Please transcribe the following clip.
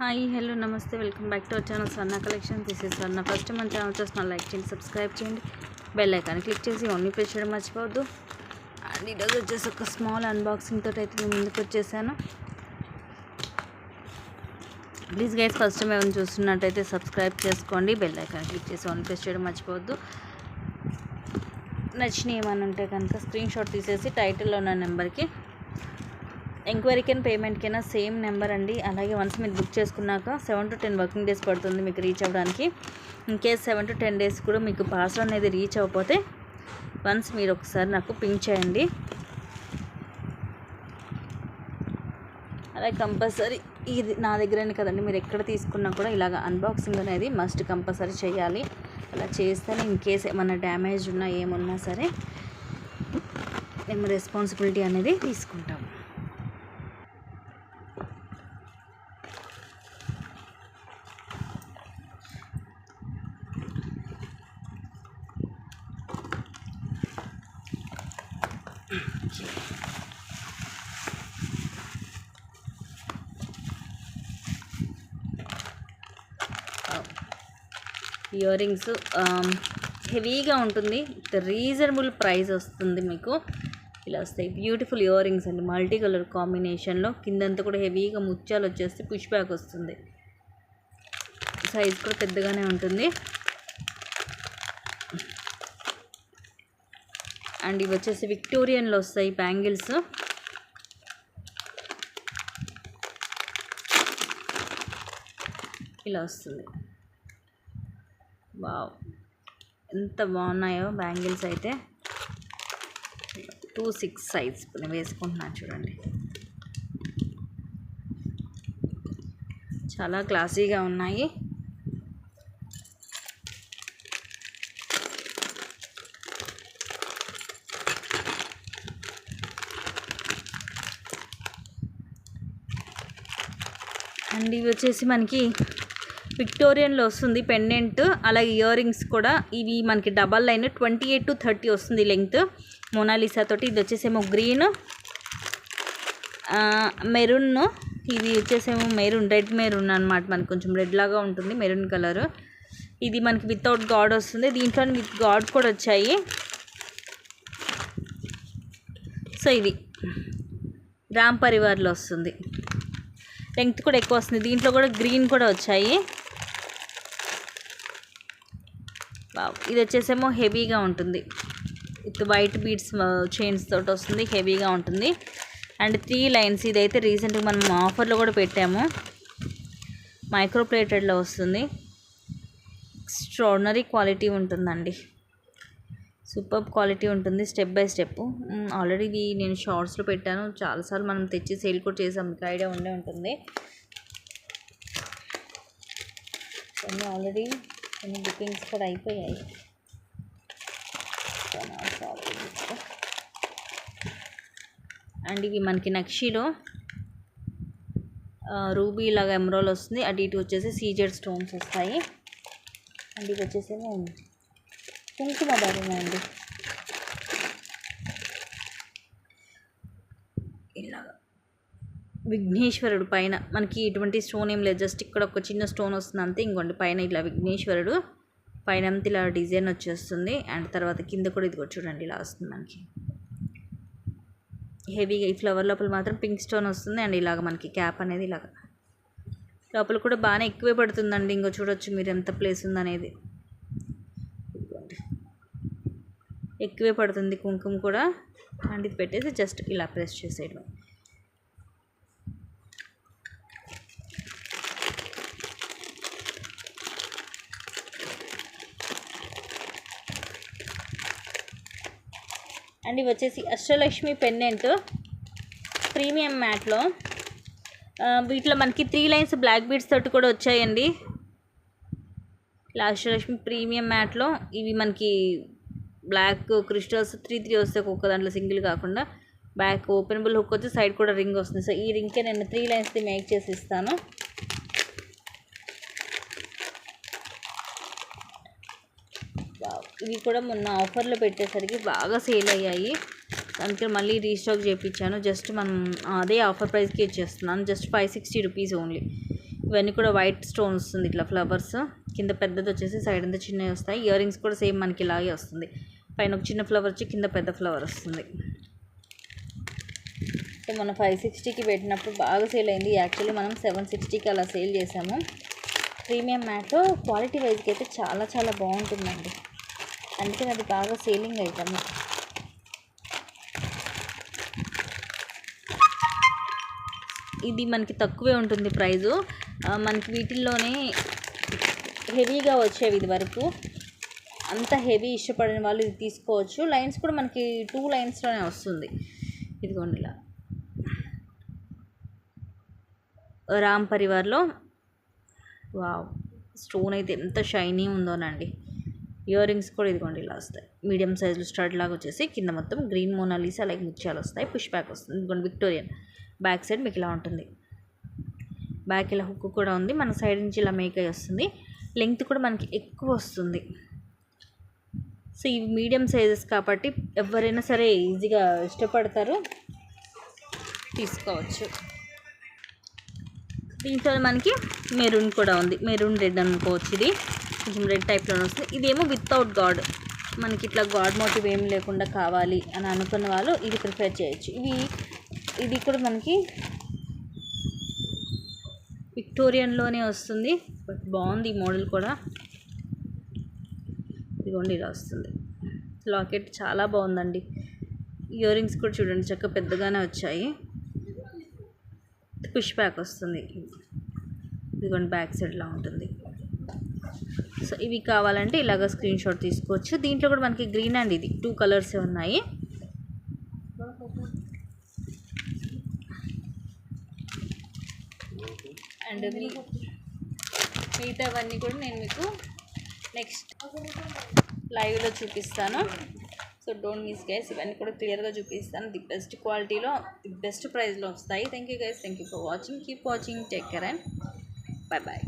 Hi hello నమస్తే welcome back to our channel Swarna collection. This is Swarna. First మన channel చూసిన like చేయండి, subscribe చేయండి, bell icon click చేసి only press చేయడం మర్చిపోవద్దు. అండ్ ఈరోజు వచ్చేసి ఒక స్మాల్ అన్బాక్సింగ్ తోటి అయితే నేను ముందుకు వచ్చేసాను. ప్లీజ్ గైస్ ఫస్ట్ టైం ఏమైనా చూస్తున్నట్టయితే సబ్స్క్రైబ్ చేసుకోండి, బెల్ ఐకాన్ క్లిక్ చేసి ఓన్లీ ప్రెస్ చేయడం మర్చిపోవద్దు. నచ్చినవి ఏమైనా ఉంటే కనుక స్క్రీన్ షాట్ తీసేసి టైటిల్లో ఉన్న నెంబర్కి ఎంక్వైరీకైనా పేమెంట్కైనా సేమ్ నెంబర్ అండి. అలాగే వన్స్ మీరు బుక్ చేసుకున్నాక 7 to 10 వర్కింగ్ డేస్ పడుతుంది మీకు రీచ్ అవ్వడానికి. ఇన్ కేస్ 7 to 10 డేస్ కూడా మీకు పార్సల్ అనేది రీచ్ అవ్వకపోతే వన్స్ మీరు ఒకసారి నాకు పింక్ చేయండి. అలాగే కంపల్సరీ ఇది నా దగ్గరనే కదండి, మీరు ఎక్కడ తీసుకున్నా కూడా ఇలాగ అన్బాక్సింగ్ అనేది మస్ట్ కంపల్సరీ చేయాలి. అలా చేస్తేనే ఇన్ కేస్ ఏమన్నా డ్యామేజ్ ఉన్నా ఏమున్నా సరే మేము రెస్పాన్సిబిలిటీ అనేది తీసుకుంటాము. ఇయర్ రింగ్స్ హెవీగా ఉంటుంది, రీజనబుల్ ప్రైస్ వస్తుంది మీకు. ఇలా వస్తాయి బ్యూటిఫుల్ ఇయర్ రింగ్స్ అండి, మల్టీ కలర్ కాంబినేషన్లో. కిందంతా కూడా హెవీగా ముత్యాలు వచ్చేస్తే పుష్ బ్యాక్ వస్తుంది. సైజ్ కూడా పెద్దగానే ఉంటుంది. అండ్ ఇవి వచ్చేసి విక్టోరియన్లో వస్తాయి బ్యాంగిల్స్. ఇలా వస్తుంది. వావ్, ఎంత బాగున్నాయో బ్యాంగిల్స్ అయితే. 2-6 సైజ్ నేను వేసుకుంటున్నాను చూడండి, చాలా క్లాసీగా ఉన్నాయి. అండ్ ఇవి వచ్చేసి మనకి విక్టోరియన్లో వస్తుంది పెండెంట్. అలాగే ఇయర్ రింగ్స్ కూడా ఇవి మనకి డబల్ లైన్ 28 to 30 వస్తుంది లెంగ్త్ మోనాలిసా తోటి. ఇది వచ్చేసేమో గ్రీన్, మెరూన్. ఇవి వచ్చేసేమో మెరూన్, రెడ్ మెరూన్ అనమాట. మనకి కొంచెం రెడ్ లాగా ఉంటుంది మెరూన్ కలర్. ఇది మనకి వితౌట్ గాడ్ వస్తుంది, దీంట్లో విత్ గాడ్ కూడా వచ్చాయి. సో ఇది రామ్ పరివార్లో వస్తుంది, లెంగ్త్ కూడా ఎక్కువ వస్తుంది. దీంట్లో కూడా గ్రీన్ కూడా వచ్చాయి. ఇది వచ్చేసేమో హెవీగా ఉంటుంది, విత్ వైట్ బీడ్స్ చైన్స్ తోటి వస్తుంది, హెవీగా ఉంటుంది. And 3 lines. ఇదైతే రీసెంట్గా మనం ఆఫర్లో కూడా పెట్టాము, మైక్రో ప్లేటెడ్లో వస్తుంది. ఎక్స్ట్రాడినరీ క్వాలిటీ ఉంటుందండి, సూపర్ క్వాలిటీ ఉంటుంది. స్టెప్ బై స్టెప్ ఆల్రెడీ ఇది నేను షార్ట్స్లో పెట్టాను, చాలాసార్లు మనం తెచ్చి సేల్ కూడా చేసాం, మీకు ఐడియా ఉండే ఉంటుంది. కొన్ని ఆల్రెడీ కొన్ని బుకింగ్స్ కూడా అయిపోయాయి. అండ్ ఇవి మనకి నక్షిలో రూబీ లాగా ఎమరాల్ వస్తుంది, అటు ఇటు వచ్చేసి సీజెడ్ స్టోన్స్ వస్తాయి. అండ్ ఇది వచ్చేసేమో కుంకుమ భరణి అండి. ఇలాగా విఘ్నేశ్వరుడు పైన మనకి ఇటువంటి స్టోన్ ఏం లేదు, జస్ట్ ఇక్కడ ఒక చిన్న స్టోన్ వస్తుంది అంతే. ఇంకోండి పైన ఇలా విఘ్నేశ్వరుడు పైన అంతా ఇలా డిజైన్ వచ్చేస్తుంది. అండ్ తర్వాత కింద కూడా ఇది చూడండి ఇలా వస్తుంది మనకి హెవీగా. ఈ ఫ్లవర్ లోపల మాత్రం పింక్ స్టోన్ వస్తుంది. అండ్ ఇలాగ మనకి క్యాప్ అనేది ఇలాగ లోపల కూడా బాగానే ఎక్కువే పడుతుందండి. ఇంకో చూడొచ్చు మీరు ఎంత ప్లేస్ ఉందనేది, ఎక్కువే పడుతుంది కుంకుమ కూడా. అండ్ ఇది పెట్టేసి జస్ట్ ఇలా ప్రెస్ చేసేయడం. అండ్ ఇవి వచ్చేసి అష్టలక్ష్మి పెండెంట్ ప్రీమియం మ్యాట్లో. వీటిలో మనకి 3 లైన్స్ బ్లాక్ బీడ్స్ తోటి కూడా వచ్చాయండి. ఇలా అష్టలక్ష్మి ప్రీమియం మ్యాట్లో ఇవి మనకి బ్లాక్ క్రిస్టల్స్ 3 వస్తాయి ఒక్కొక్క దాంట్లో, సింగిల్ కాకుండా. బ్యాక్ ఓపెనబుల్ హుక్ వచ్చి సైడ్ కూడా రింగ్ వస్తుంది. సో ఈ రింగ్కే నేను 3 లైన్స్ది మేక్ చేసి ఇస్తాను. ఇవి కూడా మొన్న ఆఫర్లో పెట్టేసరికి బాగా సేల్ అయ్యాయి. అందుకే మళ్ళీ రీస్టాక్ చేయించాను. జస్ట్ మనం అదే ఆఫర్ ప్రైస్కి ఇచ్చేస్తున్నాను. Just 560 rupees only. ఇవన్నీ కూడా వైట్ స్టోన్ వస్తుంది, ఇట్లా ఫ్లవర్స్ కింద పెద్దది వచ్చేసి సైడ్ అంతా చిన్నవి వస్తాయి. ఇయర్ రింగ్స్ కూడా సేమ్ మనకి ఇలాగే వస్తుంది, పైన ఒక చిన్న ఫ్లవర్ వచ్చి కింద పెద్ద ఫ్లవర్ వస్తుంది. సో మనం 560కి పెట్టినప్పుడు బాగా సేల్ అయింది. యాక్చువల్లీ మనం 760కి అలా సేల్ చేసాము. ప్రీమియం మ్యాట్ క్వాలిటీ వైజ్కి అయితే చాలా చాలా బాగుంటుందండి, అందుకని అది బాగా సేలింగ్ అవుతాము. ఇది మనకి తక్కువే ఉంటుంది ప్రైజు, మనకి వీటిల్లోనే హెవీగా వచ్చేవి ఇది వరకు. అంత హెవీ ఇష్టపడిన వాళ్ళు ఇది తీసుకోవచ్చు. లైన్స్ కూడా మనకి 2 లైన్స్లోనే వస్తుంది. ఇదిగోండి ఇలా రామ్ పరివార్లో. వావ్, స్టోన్ అయితే ఎంత షైనీ ఉందోనండి. ఇయర్ రింగ్స్ కూడా ఇదిగోండి ఇలా వస్తాయి, మీడియం సైజులో స్టడ్ లాగా వచ్చేసి కింద మొత్తం గ్రీన్ మోనాలిసా లైక్ ముత్యాలు వస్తాయి. పుష్ బ్యాక్ వస్తుంది. ఇదిగోండి విక్టోరియన్ బ్యాక్ సైడ్ మీకు ఇలా ఉంటుంది. బ్యాక్ ఇలా హుక్ కూడా ఉంది, మన సైడ్ నుంచి ఇలా మేక్ అయ్యి వస్తుంది. లెంగ్త్ కూడా మనకి ఎక్కువ వస్తుంది. సో ఇవి మీడియం సైజెస్ కాబట్టి ఎవరైనా సరే ఈజీగా ఇష్టపడతారు, తీసుకోవచ్చు. దీంట్లో మనకి మెరూన్ కూడా ఉంది, మెరూన్ రెడ్ అనుకోవచ్చు. ఇది కొంచెం రెడ్ టైప్లోనే వస్తుంది. ఇదేమో వితౌట్ గాడ్, మనకి ఇట్లా గాడ్ మోటివ్ ఏం లేకుండా కావాలి అని అనుకున్న వాళ్ళు ఇది ప్రిఫర్ చేయొచ్చు. ఇది కూడా మనకి విక్టోరియన్లోనే వస్తుంది, బట్ బాగుంది ఈ మోడల్ కూడా. ఇదిగోండి ఇలా వస్తుంది. లాకెట్ చాలా బాగుందండి. ఇయర్ రింగ్స్ కూడా చూడండి చక్కగా పెద్దగానే వచ్చాయి. పుష్ బ్యాక్ వస్తుంది. ఇదిగోండి బ్యాక్ సైడ్లా ఉంటుంది. సో ఇవి కావాలంటే ఇలాగ స్క్రీన్ షాట్ తీసుకోవచ్చు. దీంట్లో కూడా మనకి గ్రీన్ అండ్ ఇది 2 కలర్సే ఉన్నాయి. అండ్ మిగతావన్నీ కూడా నేను మీకు నెక్స్ట్ లైవ్లో చూపిస్తాను. సో డోంట్ మిస్ గైస్, ఇవన్నీ కూడా క్లియర్గా చూపిస్తాను. ది బెస్ట్ క్వాలిటీలో, ది బెస్ట్ ప్రైస్లో వస్తాయి. Thank you guys, thank you for watching. Keep watching, take care and bye bye.